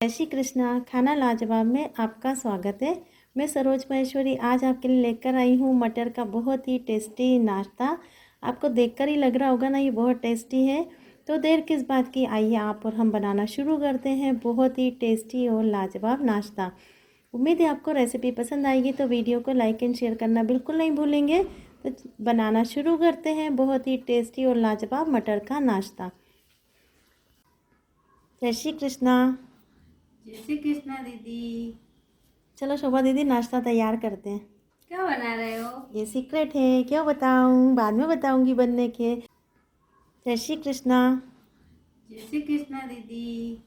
जय श्री कृष्णा। खाना लाजवाब में आपका स्वागत है। मैं सरोज महेश्वरी आज आपके लिए लेकर आई हूँ मटर का बहुत ही टेस्टी नाश्ता। आपको देखकर ही लग रहा होगा ना ये बहुत टेस्टी है। तो देर किस बात की, आइए आप और हम बनाना शुरू करते हैं बहुत ही टेस्टी और लाजवाब नाश्ता। उम्मीद है आपको रेसिपी पसंद आएगी, तो वीडियो को लाइक एंड शेयर करना बिल्कुल नहीं भूलेंगे। तो बनाना शुरू करते हैं बहुत ही टेस्टी और लाजवाब मटर का नाश्ता। जय श्री कृष्णा। जय श्री कृष्णा दीदी। चलो शोभा दीदी, नाश्ता तैयार करते हैं। क्या बना रहे हो? ये सीक्रेट है, क्यों बताऊं, बाद में बताऊंगी बनने के। जय श्री कृष्णा। जय श्री कृष्णा दीदी।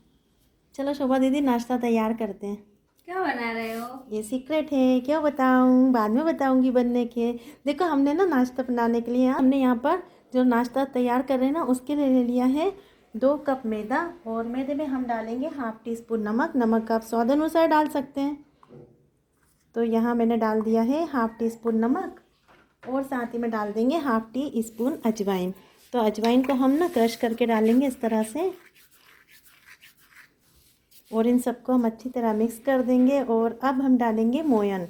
चलो शोभा दीदी, नाश्ता तैयार करते हैं। क्या बना रहे हो? ये सीक्रेट है, क्यों बताऊं, बाद में बताऊंगी बनने के। देखो, हमने ना नाश्ता बनाने के लिए हमने यहाँ पर जो नाश्ता तैयार कर रहे हैं ना, उसके लिए ले लिया है 2 कप मैदा। और मैदे में हम डालेंगे ½ टी स्पून नमक। नमक आप स्वाद अनुसार डाल सकते हैं। तो यहाँ मैंने डाल दिया है ½ टी स्पून नमक, और साथ ही में डाल देंगे ½ टी स्पून अजवाइन। तो अजवाइन को हम ना क्रश करके डालेंगे इस तरह से, और इन सबको हम अच्छी तरह मिक्स कर देंगे। और अब हम डालेंगे मोयन।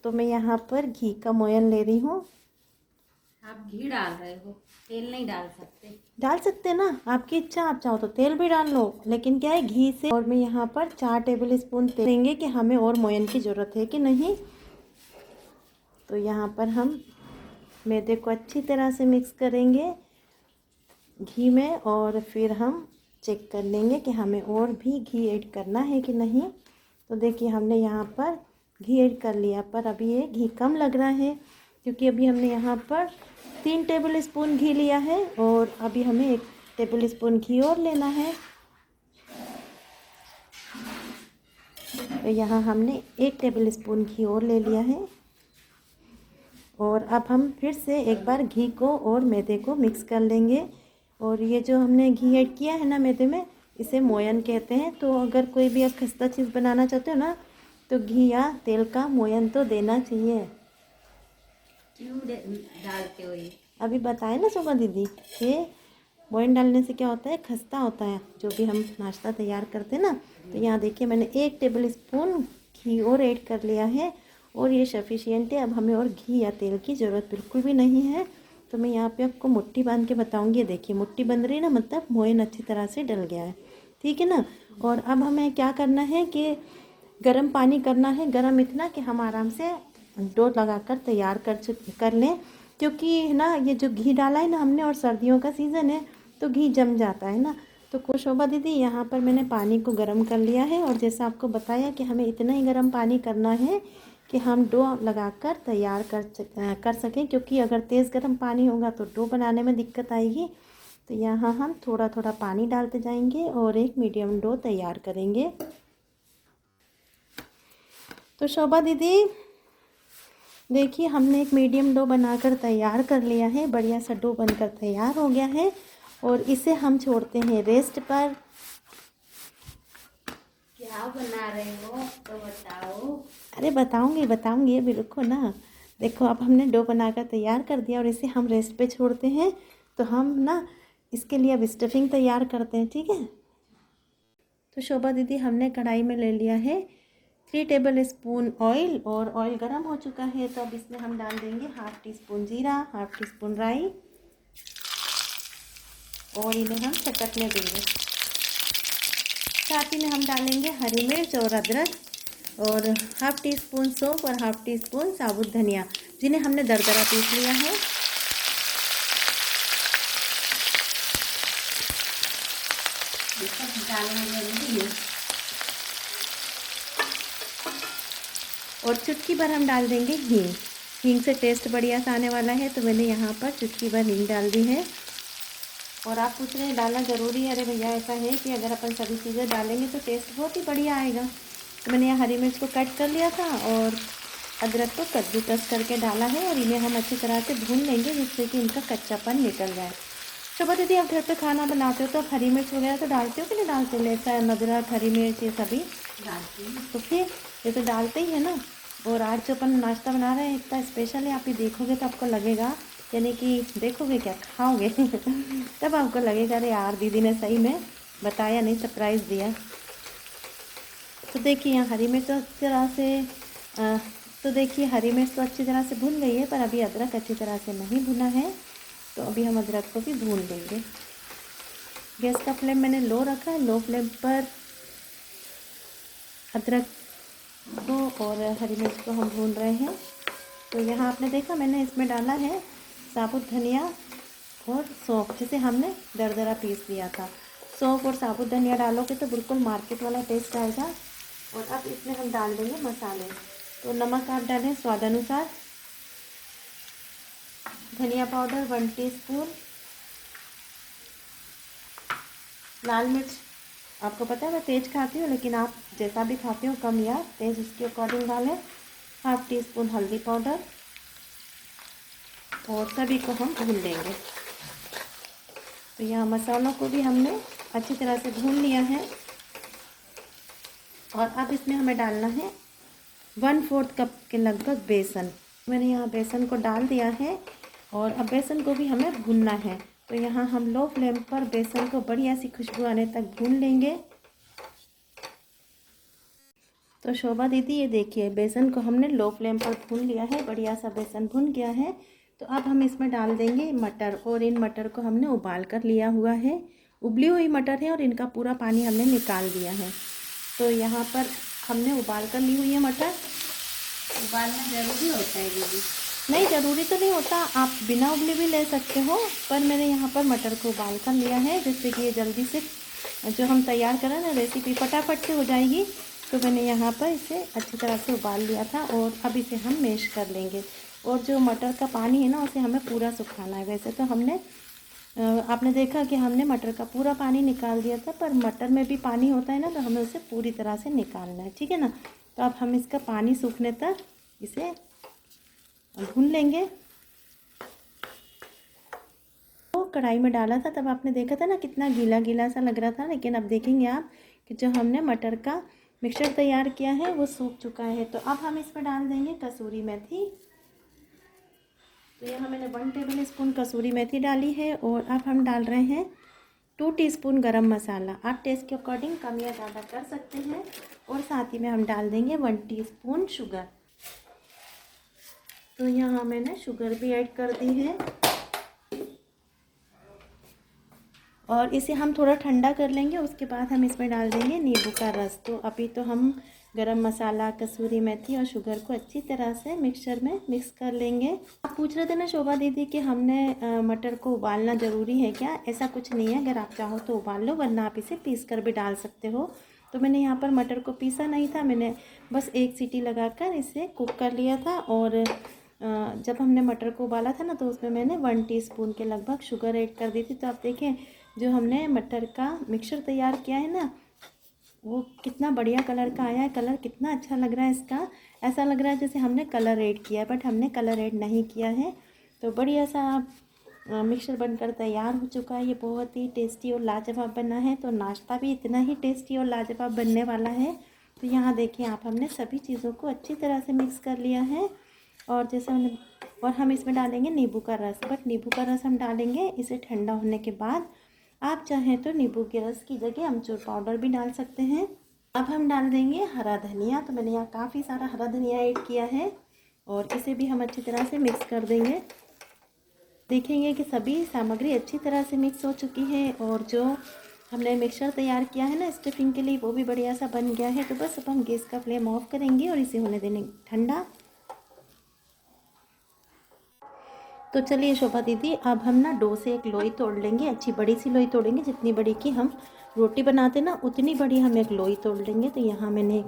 तो मैं यहाँ पर घी का मोयन ले रही हूँ। आप घी डाल रहे हो, तेल नहीं डाल सकते? डाल सकते हैं ना, आपकी इच्छा, आप चाहो तो तेल भी डाल लो, लेकिन क्या है घी से। और मैं यहाँ पर 4 टेबल स्पून तेल देंगे कि हमें और मोयन की ज़रूरत है कि नहीं। तो यहाँ पर हम मैदे को अच्छी तरह से मिक्स करेंगे घी में, और फिर हम चेक कर लेंगे कि हमें और भी घी ऐड करना है कि नहीं। तो देखिए, हमने यहाँ पर घी ऐड कर लिया, पर अभी ये घी कम लग रहा है, क्योंकि अभी हमने यहाँ पर 3 टेबल स्पून घी लिया है, और अभी हमें 1 टेबल स्पून घी और लेना है। तो यहाँ हमने 1 टेबल स्पून घी और ले लिया है। और अब हम फिर से एक बार घी को और मैदे को मिक्स कर लेंगे। और ये जो हमने घी ऐड किया है ना मैदे में, इसे मोयन कहते हैं। तो अगर कोई भी आप खस्ता चीज़ बनाना चाहते हो ना, तो घी या तेल का मोयन तो देना चाहिए। क्यों डालते हो ये? अभी बताए ना शोभा दीदी कि मोयन डालने से क्या होता है, खस्ता होता है जो भी हम नाश्ता तैयार करते हैं ना। तो यहाँ देखिए, मैंने 1 टेबल स्पून घी और ऐड कर लिया है, और ये सफिशियंट है। अब हमें और घी या तेल की ज़रूरत बिल्कुल भी नहीं है। तो मैं यहाँ पे आपको मुट्ठी बांध के बताऊँगी। देखिए, मुट्ठी बंध रही है ना, मतलब मोयन अच्छी तरह से डल गया है, ठीक है ना। और अब हमें क्या करना है कि गर्म पानी करना है, गर्म इतना कि हम आराम से डो लगाकर तैयार कर लें। क्योंकि ना ये जो घी डाला है ना हमने, और सर्दियों का सीज़न है तो घी जम जाता है ना। तो शोभा दीदी, यहाँ पर मैंने पानी को गर्म कर लिया है, और जैसा आपको बताया कि हमें इतना ही गर्म पानी करना है कि हम डो लगाकर तैयार कर सकें। क्योंकि अगर तेज़ गर्म पानी होगा तो डो बनाने में दिक्कत आएगी। तो यहाँ हम थोड़ा थोड़ा पानी डालते जाएंगे और एक मीडियम डो तैयार करेंगे। तो शोभा दीदी देखिए, हमने एक मीडियम डो बनाकर तैयार कर लिया है। बढ़िया सा डो बनकर तैयार हो गया है, और इसे हम छोड़ते हैं रेस्ट पर। क्या बना रहे हो तो बताओ। अरे बताऊंगी, अभी रुको ना। देखो, अब हमने डो बनाकर तैयार कर दिया, और इसे हम रेस्ट पे छोड़ते हैं। तो हम ना इसके लिए अब स्टफिंग तैयार करते हैं, ठीक है। तो शोभा दीदी, हमने कढ़ाई में ले लिया है 3 टेबल स्पून ऑयल, और ऑयल गर्म हो चुका है। तो अब इसमें हम डाल देंगे ½ टी स्पून जीरा, ½ टी स्पून राई, और इन्हें हम चटकने देंगे। साथ ही में हम डालेंगे हरी मिर्च और अदरक, और ½ टी स्पून सौंफ, और ½ टी स्पून साबुत धनिया, जिन्हें हमने दरदरा पीस लिया है। ये सब डालना जरूरी है। और चुटकी भर हम डाल देंगे हींग। हींग से टेस्ट बढ़िया सा आने वाला है, तो मैंने यहाँ पर चुटकी भर हींग डाल दी है। और आप पूछ रहे हैं डालना ज़रूरी है। अरे भैया, ऐसा है कि अगर अपन सभी चीज़ें डालेंगे तो टेस्ट बहुत ही बढ़िया आएगा। तो मैंने यहाँ हरी मिर्च को कट कर लिया था, और अदरक को कद्दूकस करके डाला है, और इन्हें हम अच्छी तरह से भून लेंगे, जिससे कि इनका कच्चापन निकल जाए। शोभा दीदी, आप घर पे खाना बनाते हो तो आप हरी मिर्च वगैरह तो डालते हो कि नहीं डालते? लहसुन, अदरक, हरी मिर्च, ये सभी डालती हूँ। तो फिर ये तो डालते ही है ना। और आज जो अपन नाश्ता बना रहे हैं इतना स्पेशल है, आप ये देखोगे तो आपको लगेगा, यानी कि देखोगे क्या, खाओगे तब आपको लगेगा अरे यार, दीदी ने सही में बताया नहीं, सरप्राइज़ दिया। तो देखिए यहाँ हरी मिर्च तो अच्छी तरह से तो देखिए हरी मिर्च तो अच्छी तरह से भुन गई है, पर अभी अदरक अच्छी तरह से नहीं भुना है। तो अभी हम अदरक को भी भून लेंगे। गैस का फ्लेम मैंने लो रखा है। लो फ्लेम पर अदरक को और हरी मिर्च को हम भून रहे हैं। तो यहाँ आपने देखा मैंने इसमें डाला है साबुत धनिया और सौंफ, जिसे हमने दरदरा पीस लिया था। सौंफ और साबुत धनिया डालोगे तो बिल्कुल मार्केट वाला टेस्ट आएगा। और अब इसमें हम डाल देंगे मसाले। तो नमक आप डालें स्वाद अनुसार, धनिया पाउडर 1 टीस्पून, लाल मिर्च आपको पता है मैं तेज़ खाती हूँ, लेकिन आप जैसा भी खाते हो कम या तेज़ उसके अकॉर्डिंग डालें। 1/2 टीस्पून हल्दी पाउडर और सभी को हम भून लेंगे। तो यहाँ मसालों को भी हमने अच्छी तरह से भून लिया है। और अब इसमें हमें डालना है 1/4 कप के लगभग बेसन। मैंने यहाँ बेसन को डाल दिया है और अब बेसन को भी हमें भूनना है। तो यहाँ हम लो फ्लेम पर बेसन को बढ़िया सी खुशबू आने तक भून लेंगे। तो शोभा दीदी ये देखिए बेसन को हमने लो फ्लेम पर भून लिया है, बढ़िया सा बेसन भून गया है। तो अब हम इसमें डाल देंगे मटर, और इन मटर को हमने उबाल कर लिया हुआ है। उबली हुई मटर है और इनका पूरा पानी हमने निकाल दिया है। तो यहाँ पर हमने उबाल कर ली हुई है मटर। उबालना ज़रूरी होता है दीदी? नहीं, ज़रूरी तो नहीं होता, आप बिना उबले भी ले सकते हो, पर मैंने यहाँ पर मटर को उबाल कर लिया है, जिससे कि ये जल्दी से जो हम तैयार करें ना रेसिपी फटाफट से हो जाएगी। तो मैंने यहाँ पर इसे अच्छी तरह से उबाल लिया था और अब इसे हम मैश कर लेंगे। और जो मटर का पानी है ना उसे हमें पूरा सुखाना है। वैसे तो हमने आपने देखा कि हमने मटर का पूरा पानी निकाल दिया था, पर मटर में भी पानी होता है ना, तो हमें उसे पूरी तरह से निकालना है, ठीक है ना। तो अब हम इसका पानी सूखने तक इसे भून लेंगे। तो कढ़ाई में डाला था तब आपने देखा था ना कितना गीला गीला सा लग रहा था, लेकिन अब देखेंगे आप कि जो हमने मटर का मिक्सचर तैयार किया है वो सूख चुका है। तो अब हम इसमें डाल देंगे कसूरी मेथी। तो यहाँ मैंने 1 टेबल स्पून कसूरी मेथी डाली है। और अब हम डाल रहे हैं 2 टीस्पून गरम मसाला। आप टेस्ट के अकॉर्डिंग कम या ज़्यादा कर सकते हैं। और साथ ही में हम डाल देंगे 1 टीस्पून शुगर। तो यहाँ मैंने शुगर भी ऐड कर दी है और इसे हम थोड़ा ठंडा कर लेंगे। उसके बाद हम इसमें डाल देंगे नींबू का रस। तो अभी तो हम गरम मसाला, कसूरी मेथी और शुगर को अच्छी तरह से मिक्सचर में मिक्स कर लेंगे। आप पूछ रहे थे ना शोभा दीदी कि हमने मटर को उबालना ज़रूरी है क्या? ऐसा कुछ नहीं है, अगर आप चाहो तो उबाल लो, वरना आप इसे पीस कर भी डाल सकते हो। तो मैंने यहाँ पर मटर को पीसा नहीं था, मैंने बस 1 सीटी लगाकर इसे कुक कर लिया था। और जब हमने मटर को उबाला था ना तो उसमें मैंने 1 टीस्पून के लगभग शुगर ऐड कर दी थी। तो आप देखें जो हमने मटर का मिक्सचर तैयार किया है ना वो कितना बढ़िया कलर का आया है। कलर कितना अच्छा लग रहा है इसका, ऐसा लग रहा है जैसे हमने कलर ऐड किया है, बट हमने कलर ऐड नहीं किया है। तो बढ़िया सा मिक्सचर बनकर तैयार हो चुका है। ये बहुत ही टेस्टी और लाजवाब बना है। तो नाश्ता भी इतना ही टेस्टी और लाजवाब बनने वाला है। तो यहाँ देखिए आप हमने सभी चीज़ों को अच्छी तरह से मिक्स कर लिया है। और जैसे हमने और हम इसमें डालेंगे नींबू का रस, बट नींबू का रस हम डालेंगे इसे ठंडा होने के बाद। आप चाहें तो नींबू के रस की जगह अमचूर पाउडर भी डाल सकते हैं। अब हम डाल देंगे हरा धनिया। तो मैंने यहाँ काफ़ी सारा हरा धनिया ऐड किया है और इसे भी हम अच्छी तरह से मिक्स कर देंगे। देखेंगे कि सभी सामग्री अच्छी तरह से मिक्स हो चुकी है और जो हमने मिक्सचर तैयार किया है ना स्टफिंग के लिए वो भी बढ़िया सा बन गया है। तो बस अब हम गैस का फ्लेम ऑफ करेंगे और इसे होने देंगे ठंडा। तो चलिए शोभा दीदी अब हम ना डो से एक लोई तोड़ लेंगे, अच्छी बड़ी सी लोई तोड़ेंगे, जितनी बड़ी की हम रोटी बनाते ना उतनी बड़ी हम एक लोई तोड़ लेंगे। तो यहाँ मैंने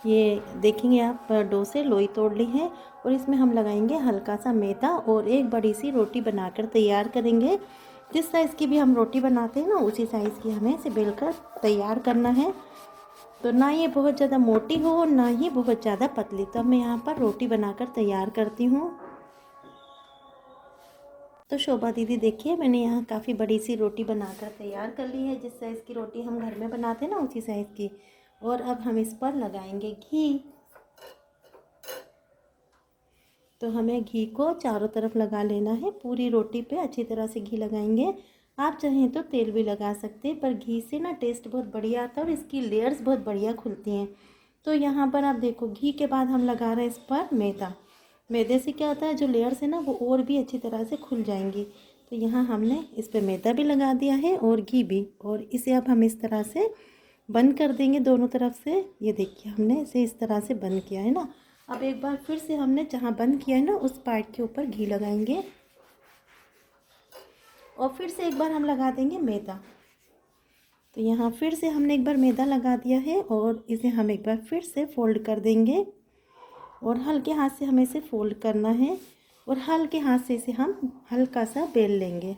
ये देखेंगे आप डो से लोई तोड़ ली है और इसमें हम लगाएंगे हल्का सा मैदा और एक बड़ी सी रोटी बनाकर तैयार करेंगे। जिस साइज़ की भी हम रोटी बनाते हैं ना उसी साइज़ की हमें इसे बेलकर तैयार करना है। तो ना ये बहुत ज़्यादा मोटी हो और ना ही बहुत ज़्यादा पतली। तो अब मैं यहाँ पर रोटी बनाकर तैयार करती हूँ। तो शोभा दीदी देखिए मैंने यहाँ काफ़ी बड़ी सी रोटी बनाकर तैयार कर ली है, जिस साइज़ की रोटी हम घर में बनाते हैं ना उसी साइज़ की। और अब हम इस पर लगाएंगे घी। तो हमें घी को चारों तरफ लगा लेना है, पूरी रोटी पे अच्छी तरह से घी लगाएंगे। आप चाहें तो तेल भी लगा सकते हैं, पर घी से ना टेस्ट बहुत बढ़िया आता है और इसकी लेयर्स बहुत बढ़िया खुलती हैं। तो यहाँ पर आप देखो घी के बाद हम लगा रहे हैं इस पर मैदा। मैदे से क्या होता है, जो लेयर्स है ना वो और भी अच्छी तरह से खुल जाएंगी। तो यहाँ हमने इस पर मैदा भी लगा दिया है और घी भी, और इसे अब हम इस तरह से बंद कर देंगे दोनों तरफ से। ये देखिए हमने इसे इस तरह से बंद किया है ना। अब एक बार फिर से हमने जहाँ बंद किया है ना उस पार्ट के ऊपर घी लगाएंगे और फिर से एक बार हम लगा देंगे मैदा। तो यहाँ फिर से हमने एक बार मैदा लगा दिया है और इसे हम एक बार फिर से फोल्ड कर देंगे और हल्के हाथ से हमें इसे फोल्ड करना है और हल्के हाथ से इसे हम हल्का सा बेल लेंगे।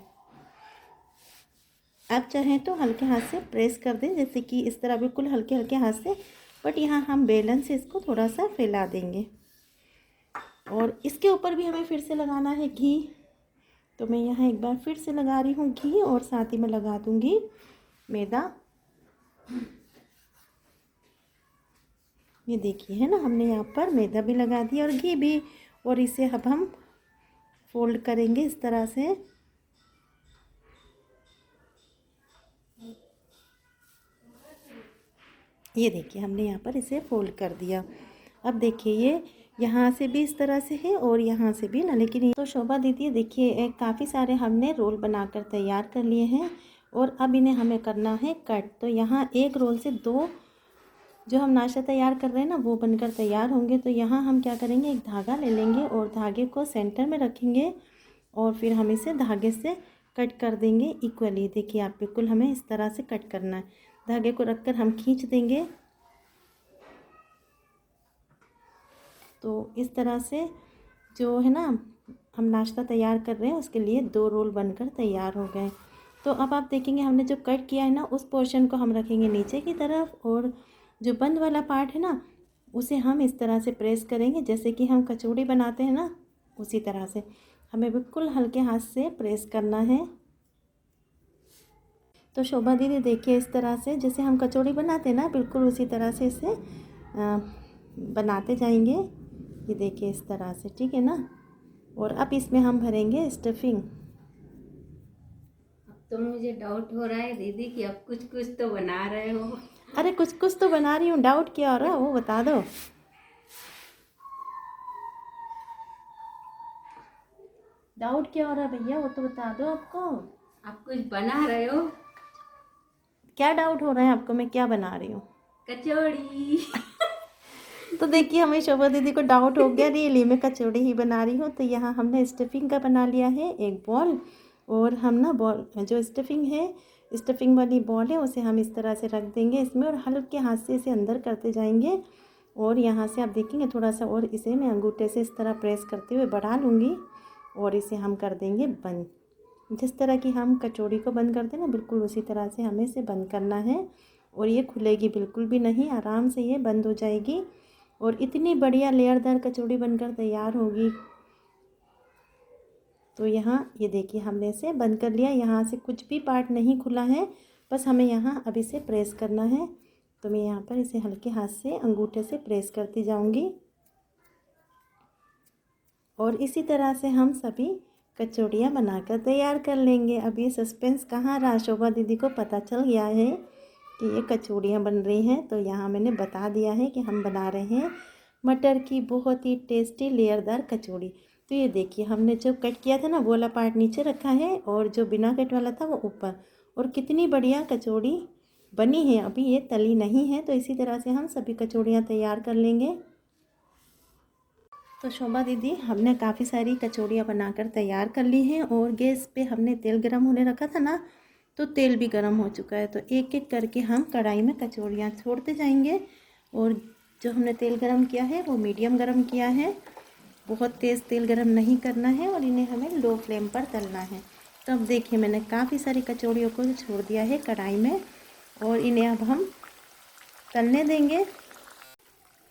आप चाहें तो हल्के हाथ से प्रेस कर दें, जैसे कि इस तरह बिल्कुल हल्के हल्के हाथ से, बट यहाँ हम बेलन से इसको थोड़ा सा फैला देंगे। और इसके ऊपर भी हमें फिर से लगाना है घी। तो मैं यहाँ एक बार फिर से लगा रही हूँ घी और साथ ही मैं लगा दूँगी मैदा। ये देखिए है ना, हमने यहाँ पर मैदा भी लगा दिया और घी भी, और इसे अब हम फोल्ड करेंगे इस तरह से। ये देखिए हमने यहाँ पर इसे फोल्ड कर दिया। अब देखिए ये यहाँ से भी इस तरह से है और यहाँ से भी ना, लेकिन तो शोभा दीदी देखिए काफ़ी सारे हमने रोल बनाकर तैयार कर लिए हैं और अब इन्हें हमें करना है कट। तो यहाँ एक रोल से दो जो हम नाश्ता तैयार कर रहे हैं ना वो बनकर तैयार होंगे। तो यहाँ हम क्या करेंगे, एक धागा ले लेंगे और धागे को सेंटर में रखेंगे और फिर हम इसे धागे से कट कर देंगे इक्वली। देखिए आप बिल्कुल हमें इस तरह से कट करना है। धागे को रखकर हम खींच देंगे। तो इस तरह से जो है ना हम नाश्ता तैयार कर रहे हैं उसके लिए 2 रोल बनकर तैयार हो गए। तो अब आप देखेंगे हमने जो कट किया है ना उस पोर्शन को हम रखेंगे नीचे की तरफ और जो बंद वाला पार्ट है ना उसे हम इस तरह से प्रेस करेंगे, जैसे कि हम कचौड़ी बनाते हैं ना उसी तरह से हमें बिल्कुल हल्के हाथ से प्रेस करना है। तो शोभा दीदी देखिए इस तरह से जैसे हम कचौड़ी बनाते हैं ना बिल्कुल उसी तरह से इसे बनाते जाएंगे। ये देखिए इस तरह से, ठीक है ना। और अब इसमें हम भरेंगे स्टफिंग। अब तो मुझे डाउट हो रहा है दीदी कि अब कुछ कुछ तो बना रहे हो। अरे कुछ कुछ तो बना रही हूँ, डाउट क्या हो रहा है वो बता दो। डाउट क्या हो रहा है भैया वो तो बता दो आपको। आप कुछ बना रहे हो? क्या डाउट हो रहा है आपको, मैं क्या बना रही हूँ? कचौड़ी। तो देखिए हमें शोभा दीदी को डाउट हो गया, रियली मैं कचौड़ी ही बना रही हूँ। तो यहाँ हमने स्टफिंग का बना लिया है एक बॉल, और हम ना बॉल जो स्टफिंग वाली बॉल है उसे हम इस तरह से रख देंगे इसमें और हल्के हाथ से इसे अंदर करते जाएंगे। और यहाँ से आप देखेंगे थोड़ा सा और इसे मैं अंगूठे से इस तरह प्रेस करते हुए बढ़ा लूँगी और इसे हम कर देंगे बंद। जिस तरह की हम कचौड़ी को बंद करते हैं ना बिल्कुल उसी तरह से हमें इसे बंद करना है। और ये खुलेगी बिल्कुल भी नहीं, आराम से ये बंद हो जाएगी और इतनी बढ़िया लेयरदार कचौड़ी बनकर तैयार होगी। तो यहाँ ये देखिए हमने इसे बंद कर लिया। यहाँ से कुछ भी पार्ट नहीं खुला है, बस हमें यहाँ अब इसे प्रेस करना है। तो मैं यहाँ पर इसे हल्के हाथ से अंगूठे से प्रेस करती जाऊँगी और इसी तरह से हम सभी कचौड़ियाँ बनाकर तैयार कर लेंगे। अब ये सस्पेंस कहाँ रहा, शोभा दीदी को पता चल गया है कि ये कचौड़ियाँ बन रही हैं। तो यहाँ मैंने बता दिया है कि हम बना रहे हैं मटर की बहुत ही टेस्टी लेयरदार कचौड़ी। तो ये देखिए हमने जो कट किया था ना वो वाला पार्ट नीचे रखा है और जो बिना कट वाला था वो ऊपर, और कितनी बढ़िया कचौड़ी बनी है। अभी ये तली नहीं है। तो इसी तरह से हम सभी कचौड़ियाँ तैयार कर लेंगे। तो शोभा दीदी हमने काफ़ी सारी कचौड़ियाँ बनाकर तैयार कर ली हैं और गैस पे हमने तेल गरम होने रखा था ना, तो तेल भी गरम हो चुका है। तो एक एक करके हम कढ़ाई में कचौड़ियाँ छोड़ते जाएंगे। और जो हमने तेल गरम किया है वो मीडियम गरम किया है, बहुत तेज़ तेल गरम नहीं करना है और इन्हें हमें लो फ्लेम पर तलना है। तो अब देखिए मैंने काफ़ी सारी कचौड़ियों को छोड़ दिया है कढ़ाई में और इन्हें अब हम तलने देंगे।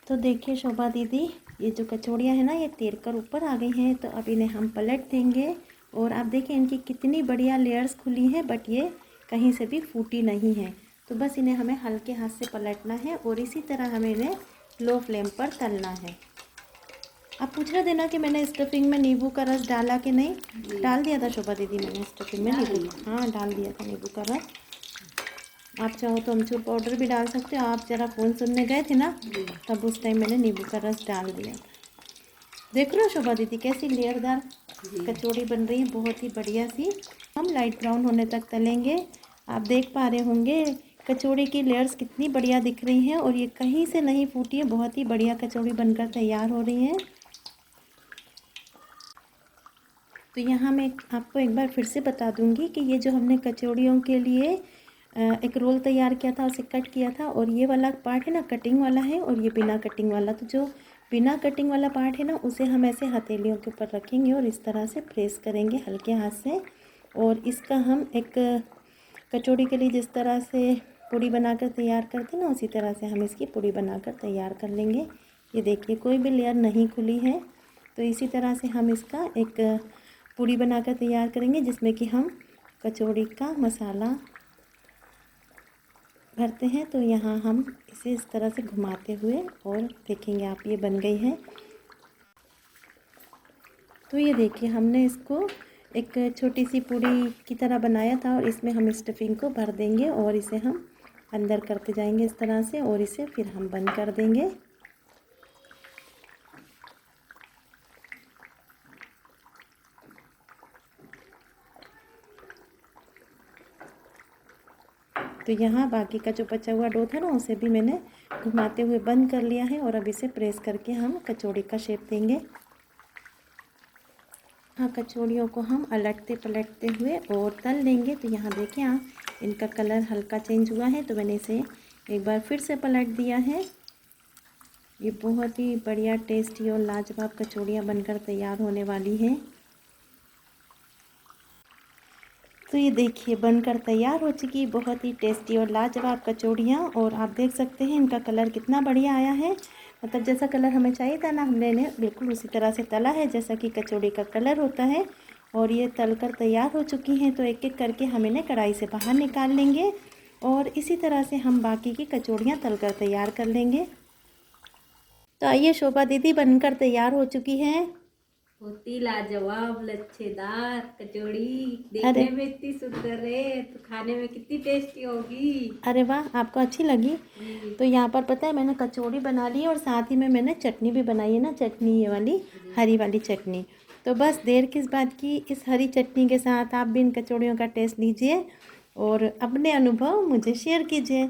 तो देखिए शोभा दीदी ये जो कचौड़ियाँ हैं ना ये तैर कर ऊपर आ गई हैं। तो अब इन्हें हम पलट देंगे और आप देखिए इनकी कितनी बढ़िया लेयर्स खुली हैं, बट ये कहीं से भी फूटी नहीं है। तो बस इन्हें हमें हल्के हाथ से पलटना है और इसी तरह हमें इन्हें लो फ्लेम पर तलना है। आप पूछ रहे थे ना कि मैंने स्टफिंग में नींबू का रस डाला कि नहीं, डाल दिया था शोभा दीदी मैंने स्टफिंग में नींबू, हाँ डाल दिया था नींबू का रस। आप चाहो तो अमचूर पाउडर भी डाल सकते हो। आप ज़रा फ़ोन सुनने गए थे ना, तब उस टाइम मैंने नींबू का रस डाल दिया था। देख रहे हो शोभा दीदी कैसी लेयरदार कचौड़ी बन रही है, बहुत ही बढ़िया सी। हम लाइट ब्राउन होने तक तलेंगे। आप देख पा रहे होंगे कचौड़ी की लेयर्स कितनी बढ़िया दिख रही हैं और ये कहीं से नहीं फूटी है, बहुत ही बढ़िया कचौड़ी बनकर तैयार हो रही है। तो यहाँ मैं आपको एक बार फिर से बता दूंगी कि ये जो हमने कचौड़ियों के लिए एक रोल तैयार किया था, उसे कट किया था, और ये वाला पार्ट है ना कटिंग वाला है और ये बिना कटिंग वाला। तो जो बिना कटिंग वाला पार्ट है ना, उसे हम ऐसे हथेलियों के ऊपर रखेंगे और इस तरह से प्रेस करेंगे हल्के हाथ से। और इसका हम एक कचौड़ी के लिए जिस तरह से पूड़ी बनाकर तैयार करते हैं ना, उसी तरह से हम इसकी पूड़ी बनाकर तैयार कर लेंगे। ये देखिए कोई भी लेयर नहीं खुली है। तो इसी तरह से हम इसका एक पूड़ी बनाकर तैयार करेंगे, जिसमें कि हम कचौड़ी का मसाला भरते हैं। तो यहाँ हम इसे इस तरह से घुमाते हुए, और देखेंगे आप ये बन गई है। तो ये देखिए हमने इसको एक छोटी सी पूड़ी की तरह बनाया था और इसमें हम स्टफिंग को भर देंगे और इसे हम अंदर करते जाएंगे इस तरह से, और इसे फिर हम बंद कर देंगे। तो यहाँ बाकी का जो बचा हुआ डो था ना, उसे भी मैंने घुमाते हुए बंद कर लिया है और अब इसे प्रेस करके हम कचौड़ी का शेप देंगे। हाँ, कचौड़ियों को हम अलटते पलटते हुए और तल लेंगे। तो यहाँ देखिए आप, इनका कलर हल्का चेंज हुआ है, तो मैंने इसे एक बार फिर से पलट दिया है। ये बहुत ही बढ़िया टेस्टी और लाजवाब कचौड़ियाँ बनकर तैयार होने वाली हैं। तो ये देखिए बनकर तैयार हो चुकी बहुत ही टेस्टी और लाजवाब कचौड़ियाँ। और आप देख सकते हैं इनका कलर कितना बढ़िया आया है। मतलब जैसा कलर हमें चाहिए था ना, हमने इन्हें बिल्कुल उसी तरह से तला है जैसा कि कचौड़ी का कलर होता है। और ये तलकर तैयार हो चुकी हैं। तो एक एक करके हम इन्हें कढ़ाई से बाहर निकाल लेंगे और इसी तरह से हम बाकी की कचौड़ियाँ तलकर तैयार कर लेंगे। तो आइए, शोभा दीदी बनकर तैयार हो चुकी हैं। होती लाजवाब लच्छेदार कचौड़ी, देखने अरे में इतनी सुंदर है तो खाने में कितनी टेस्टी होगी। अरे वाह, आपको अच्छी लगी? जी। तो यहाँ पर पता है मैंने कचौड़ी बना ली और साथ ही में मैंने चटनी भी बनाई है ना, चटनी ये वाली हरी वाली चटनी। तो बस देर किस बात की, इस हरी चटनी के साथ आप भी इन कचौड़ियों का टेस्ट लीजिए और अपने अनुभव मुझे शेयर कीजिए।